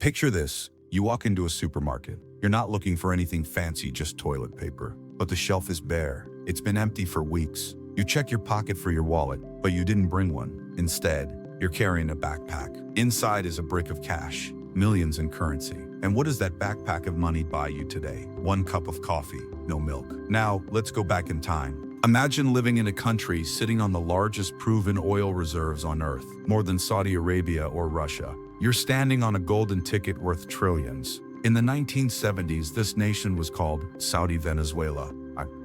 Picture this. You walk into a supermarket. You're not looking for anything fancy, just toilet paper. But the shelf is bare. It's been empty for weeks. You check your pocket for your wallet, but you didn't bring one. Instead, you're carrying a backpack. Inside is a brick of cash, millions in currency. And what does that backpack of money buy you today? 1 cup of coffee, no milk. Now, let's go back in time. Imagine living in a country sitting on the largest proven oil reserves on Earth, more than Saudi Arabia or Russia. You're standing on a golden ticket worth trillions. In the 1970s, this nation was called Saudi Venezuela.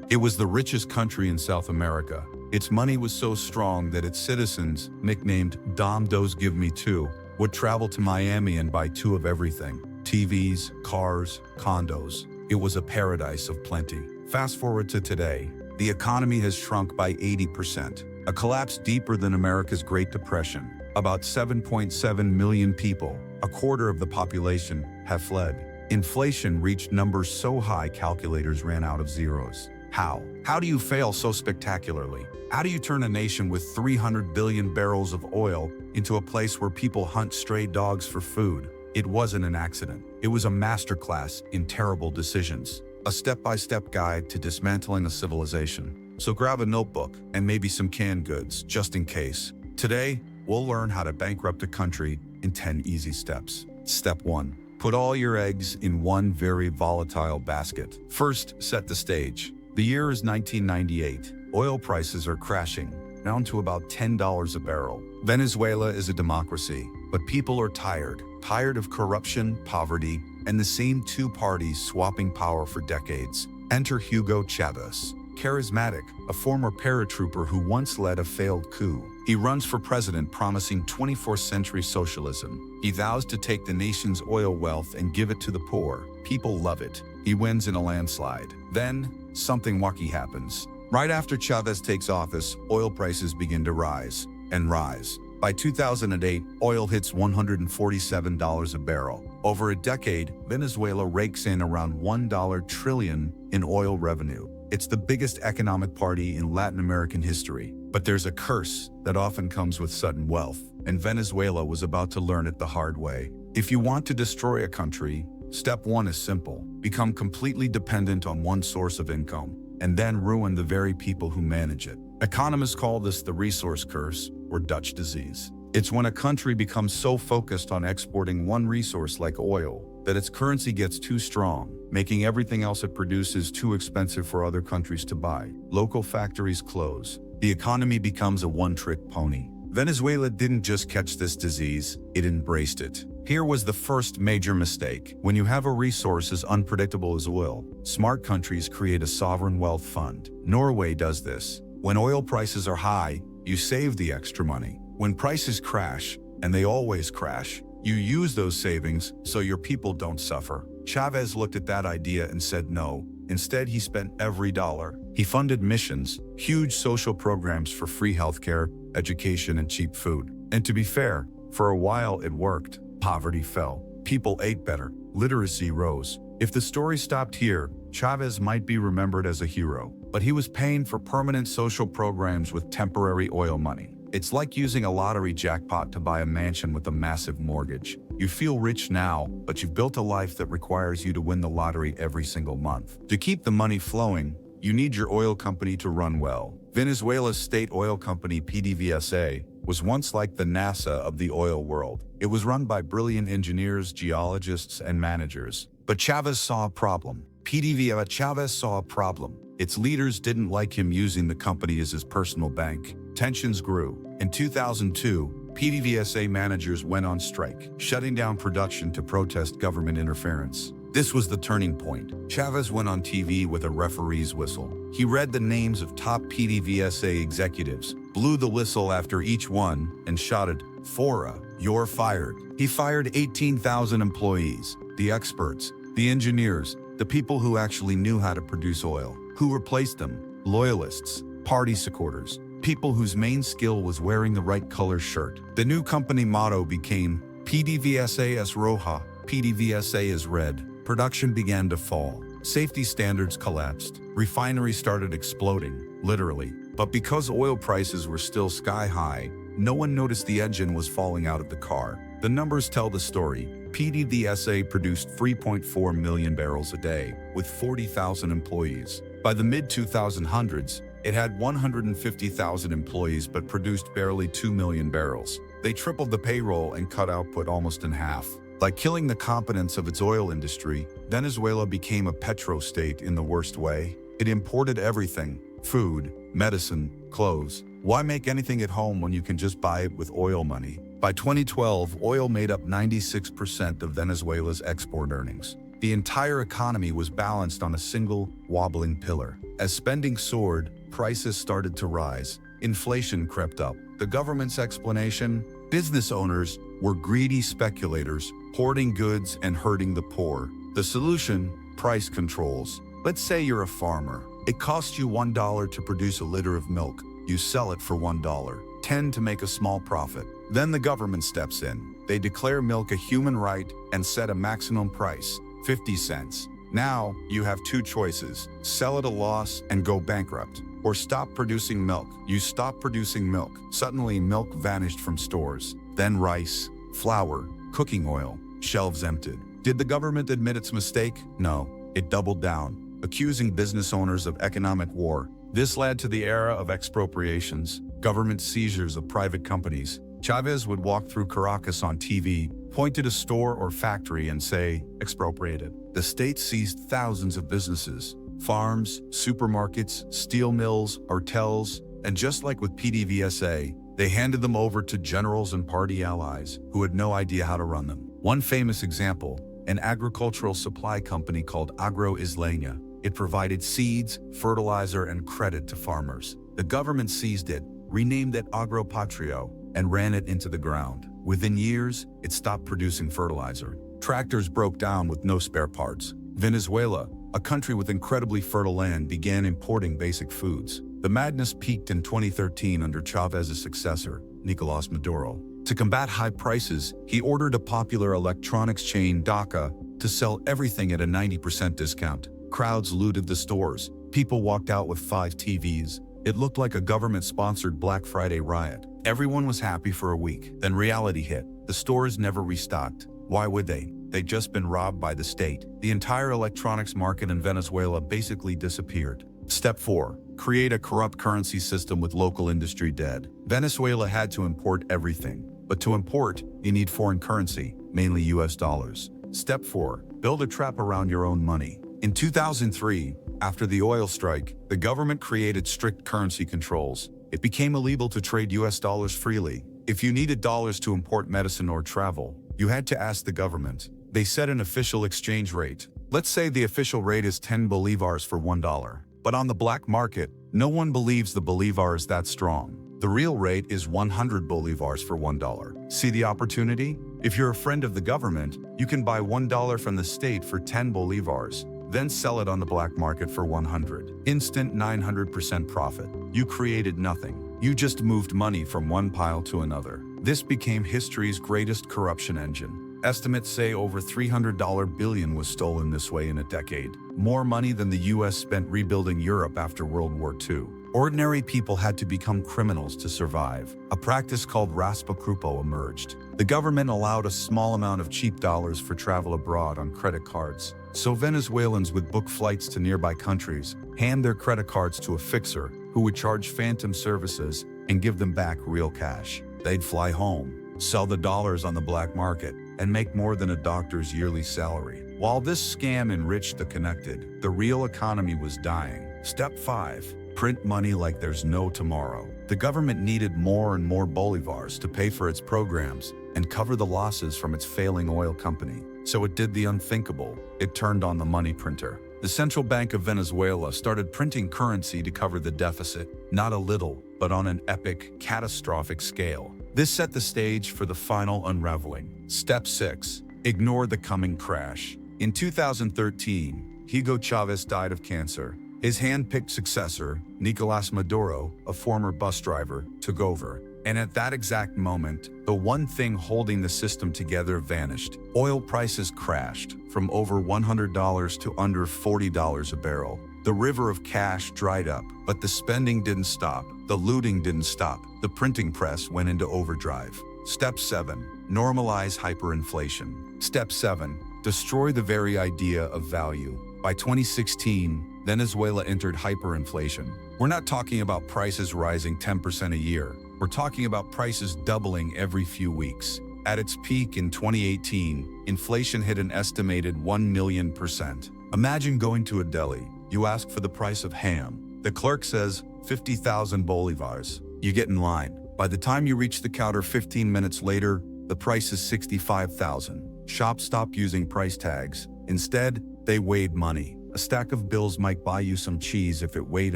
It was the richest country in South America. Its money was so strong that its citizens, nicknamed Dom Dos Give Me Two, would travel to Miami and buy 2 of everything: TVs, cars, condos. It was a paradise of plenty. Fast forward to today. The economy has shrunk by 80%, a collapse deeper than America's Great Depression. About 7.7 million people, a quarter of the population, have fled. Inflation reached numbers so high calculators ran out of zeros. How? How do you fail so spectacularly? How do you turn a nation with 300 billion barrels of oil into a place where people hunt stray dogs for food? It wasn't an accident. It was a masterclass in terrible decisions. A step-by-step guide to dismantling a civilization. So grab a notebook and maybe some canned goods, just in case. Today, we'll learn how to bankrupt a country in 10 easy steps. Step 1. Put all your eggs in one very volatile basket. First, set the stage. The year is 1998. Oil prices are crashing, down to about $10 a barrel. Venezuela is a democracy, but people are tired. Tired of corruption, poverty, and the same 2 parties swapping power for decades. Enter Hugo Chavez. Charismatic, a former paratrooper who once led a failed coup. He runs for president promising 24th century socialism. He vows to take the nation's oil wealth and give it to the poor. People love it. He wins in a landslide. Then, something wacky happens. Right after Chavez takes office, oil prices begin to rise and rise. By 2008, oil hits $147 a barrel. Over a decade, Venezuela rakes in around $1 trillion in oil revenue. It's the biggest economic party in Latin American history. But there's a curse that often comes with sudden wealth, and Venezuela was about to learn it the hard way. If you want to destroy a country, step 1 is simple. Become completely dependent on one source of income, and then ruin the very people who manage it. Economists call this the resource curse, or Dutch disease. It's when a country becomes so focused on exporting one resource like oil that its currency gets too strong, making everything else it produces too expensive for other countries to buy. Local factories close. The economy becomes a one-trick pony. Venezuela didn't just catch this disease, it embraced it. Here was the first major mistake. When you have a resource as unpredictable as oil, smart countries create a sovereign wealth fund. Norway does this. When oil prices are high, you save the extra money. When prices crash, and they always crash, you use those savings so your people don't suffer. Chavez looked at that idea and said no. Instead, he spent every dollar. He funded missions, huge social programs for free healthcare, education, and cheap food. And to be fair, for a while it worked. Poverty fell. People ate better. Literacy rose. If the story stopped here, Chavez might be remembered as a hero. But he was paying for permanent social programs with temporary oil money. It's like using a lottery jackpot to buy a mansion with a massive mortgage. You feel rich now, but you've built a life that requires you to win the lottery every single month. To keep the money flowing, you need your oil company to run well. Venezuela's state oil company, PDVSA, was once like the NASA of the oil world. It was run by brilliant engineers, geologists, and managers. But Chavez saw a problem. Chavez saw a problem. Its leaders didn't like him using the company as his personal bank. Tensions grew. In 2002, PDVSA managers went on strike, shutting down production to protest government interference. This was the turning point. Chavez went on TV with a referee's whistle. He read the names of top PDVSA executives, blew the whistle after each one, and shouted, "Fora, you're fired." He fired 18,000 employees, the experts, the engineers, the people who actually knew how to produce oil. Who replaced them? Loyalists, party supporters, people whose main skill was wearing the right color shirt. The new company motto became PDVSA es roja, PDVSA is red. Production began to fall. Safety standards collapsed. Refineries started exploding, literally. But because oil prices were still sky high, no one noticed the engine was falling out of the car. The numbers tell the story. PDVSA produced 3.4 million barrels a day, with 40,000 employees. By the mid-2000s, it had 150,000 employees but produced barely 2 million barrels. They tripled the payroll and cut output almost in half. By killing the competence of its oil industry, Venezuela became a petro-state in the worst way. It imported everything: food, medicine, clothes. Why make anything at home when you can just buy it with oil money? By 2012, oil made up 96% of Venezuela's export earnings. The entire economy was balanced on a single, wobbling pillar. As spending soared, prices started to rise. Inflation crept up. The government's explanation? Business owners were greedy speculators, hoarding goods and hurting the poor. The solution? Price controls. Let's say you're a farmer. It costs you $1 to produce a liter of milk. You sell it for $1.10 to make a small profit. Then the government steps in. They declare milk a human right and set a maximum price, 50 cents. Now, you have two choices: sell at a loss and go bankrupt, or stop producing milk. You stop producing milk. Suddenly, milk vanished from stores. Then rice, flour, cooking oil, shelves emptied. Did the government admit its mistake? No. It doubled down, accusing business owners of economic war. This led to the era of expropriations, government seizures of private companies. Chavez would walk through Caracas on TV, point at a store or factory and say, "Expropriated." The state seized thousands of businesses: farms, supermarkets, steel mills, hotels, and just like with PDVSA, they handed them over to generals and party allies who had no idea how to run them. One famous example: an agricultural supply company called Agro Isleña. It provided seeds, fertilizer, and credit to farmers. The government seized it, renamed it Agropatrio, and ran it into the ground. Within years, it stopped producing fertilizer. Tractors broke down with no spare parts. Venezuela, a country with incredibly fertile land, began importing basic foods. The madness peaked in 2013 under Chavez's successor, Nicolás Maduro. To combat high prices, he ordered a popular electronics chain, DACA, to sell everything at a 90% discount. Crowds looted the stores. People walked out with 5 TVs. It looked like a government-sponsored Black Friday riot. Everyone was happy for a week. Then reality hit. The stores never restocked. Why would they? They'd just been robbed by the state. The entire electronics market in Venezuela basically disappeared. Step 4. Create a corrupt currency system with local industry dead. Venezuela had to import everything. But to import, you need foreign currency, mainly US dollars. Step 4. Build a trap around your own money. In 2003, after the oil strike, the government created strict currency controls. It became illegal to trade US dollars freely. If you needed dollars to import medicine or travel, you had to ask the government. They set an official exchange rate. Let's say the official rate is 10 bolivars for $1. But on the black market, no one believes the bolivar is that strong. The real rate is 100 bolivars for $1. See the opportunity? If you're a friend of the government, you can buy $1 from the state for 10 bolivars. Then sell it on the black market for 100. Instant 900% profit. You created nothing. You just moved money from one pile to another. This became history's greatest corruption engine. Estimates say over $300 billion was stolen this way in a decade. More money than the US spent rebuilding Europe after World War II. Ordinary people had to become criminals to survive. A practice called raspakrupo emerged. The government allowed a small amount of cheap dollars for travel abroad on credit cards. So Venezuelans would book flights to nearby countries, hand their credit cards to a fixer who would charge phantom services and give them back real cash. They'd fly home, sell the dollars on the black market, and make more than a doctor's yearly salary. While this scam enriched the connected, the real economy was dying. Step 5. Print money like there's no tomorrow. The government needed more and more bolivars to pay for its programs and cover the losses from its failing oil company. So it did the unthinkable. It turned on the money printer. The Central Bank of Venezuela started printing currency to cover the deficit, not a little, but on an epic, catastrophic scale. This set the stage for the final unraveling. Step 6. Ignore the coming crash. In 2013, Hugo Chavez died of cancer. His hand-picked successor, Nicolás Maduro, a former bus driver, took over. And at that exact moment, the one thing holding the system together vanished. Oil prices crashed from over $100 to under $40 a barrel. The river of cash dried up, but the spending didn't stop. The looting didn't stop. The printing press went into overdrive. Step 7. Normalize hyperinflation. Step 7. Destroy the very idea of value. By 2016, Venezuela entered hyperinflation. We're not talking about prices rising 10% a year. We're talking about prices doubling every few weeks. At its peak in 2018, inflation hit an estimated 1 million %. Imagine going to a deli. You ask for the price of ham. The clerk says 50,000 bolivars. You get in line. By the time you reach the counter 15 minutes later, the price is 65,000. Shops stopped using price tags. Instead, they weighed money. A stack of bills might buy you some cheese if it weighed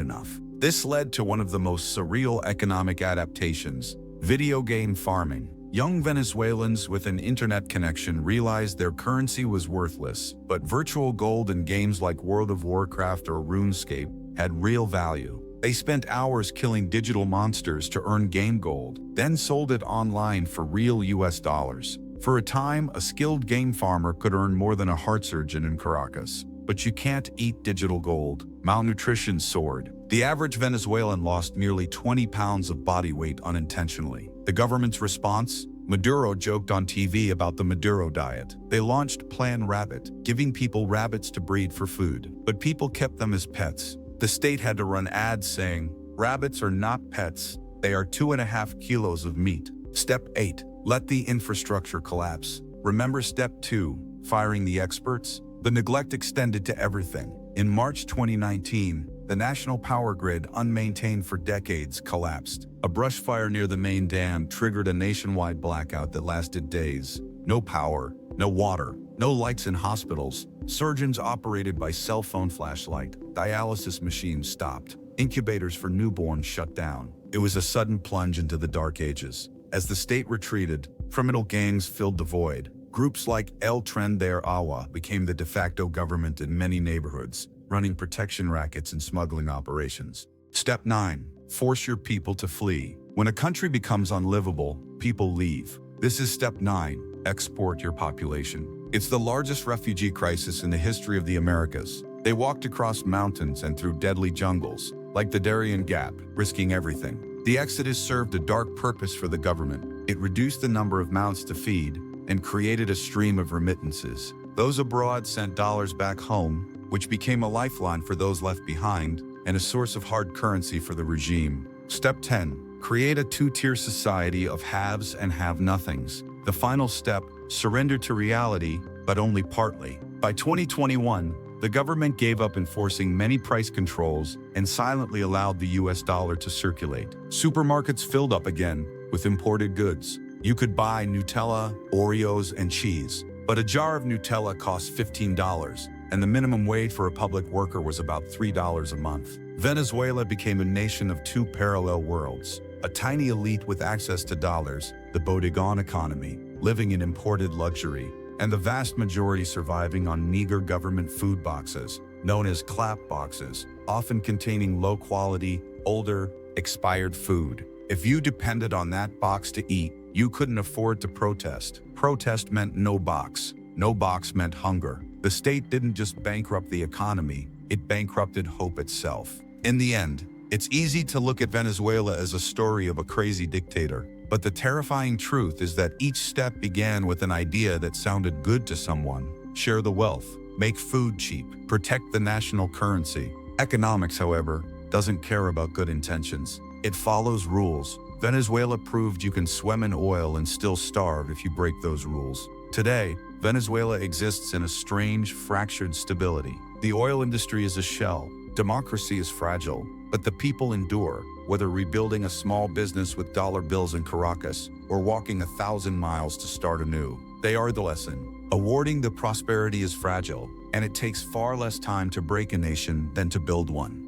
enough. This led to one of the most surreal economic adaptations: video game farming. Young Venezuelans with an internet connection realized their currency was worthless, but virtual gold in games like World of Warcraft or RuneScape had real value. They spent hours killing digital monsters to earn game gold, then sold it online for real US dollars. For a time, a skilled game farmer could earn more than a heart surgeon in Caracas. But you can't eat digital gold. Malnutrition soared. The average Venezuelan lost nearly 20 pounds of body weight unintentionally. The government's response? Maduro joked on TV about the Maduro diet. They launched Plan Rabbit, giving people rabbits to breed for food. But people kept them as pets. The state had to run ads saying, "Rabbits are not pets. They are 2.5 kilos of meat." Step 8. Let the infrastructure collapse. Remember Step 2, firing the experts? The neglect extended to everything. In March 2019, the national power grid, unmaintained for decades, collapsed. A brush fire near the main dam triggered a nationwide blackout that lasted days. No power, no water, no lights in hospitals. Surgeons operated by cell phone flashlight. Dialysis machines stopped. Incubators for newborns shut down. It was a sudden plunge into the dark ages. As the state retreated, criminal gangs filled the void. Groups like El Tren de Agua became the de facto government in many neighborhoods, running protection rackets and smuggling operations. Step 9. Force your people to flee. When a country becomes unlivable, people leave. This is Step 9. Export your population. It's the largest refugee crisis in the history of the Americas. They walked across mountains and through deadly jungles, like the Darien Gap, risking everything. The exodus served a dark purpose for the government. It reduced the number of mouths to feed and created a stream of remittances. Those abroad sent dollars back home, which became a lifeline for those left behind and a source of hard currency for the regime. Step 10. Create a two-tier society of haves and have-nothings. The final step: surrender to reality, but only partly. By 2021, the government gave up enforcing many price controls and silently allowed the US dollar to circulate. Supermarkets filled up again with imported goods. You could buy Nutella, Oreos, and cheese, but a jar of Nutella cost $15, and the minimum wage for a public worker was about $3 a month. Venezuela became a nation of two parallel worlds: a tiny elite with access to dollars, the bodegon economy, living in imported luxury, and the vast majority surviving on meager government food boxes, known as clap boxes, often containing low-quality, older, expired food. If you depended on that box to eat, you couldn't afford to protest. Protest meant no box. No box meant hunger. The state didn't just bankrupt the economy, it bankrupted hope itself. In the end, it's easy to look at Venezuela as a story of a crazy dictator, but the terrifying truth is that each step began with an idea that sounded good to someone. Share the wealth, make food cheap, protect the national currency. Economics, however, doesn't care about good intentions. It follows rules. Venezuela proved you can swim in oil and still starve if you break those rules. Today, Venezuela exists in a strange, fractured stability. The oil industry is a shell. Democracy is fragile, but the people endure, whether rebuilding a small business with dollar bills in Caracas or walking 1,000 miles to start anew. They are the lesson. Awarding the prosperity is fragile, and it takes far less time to break a nation than to build one.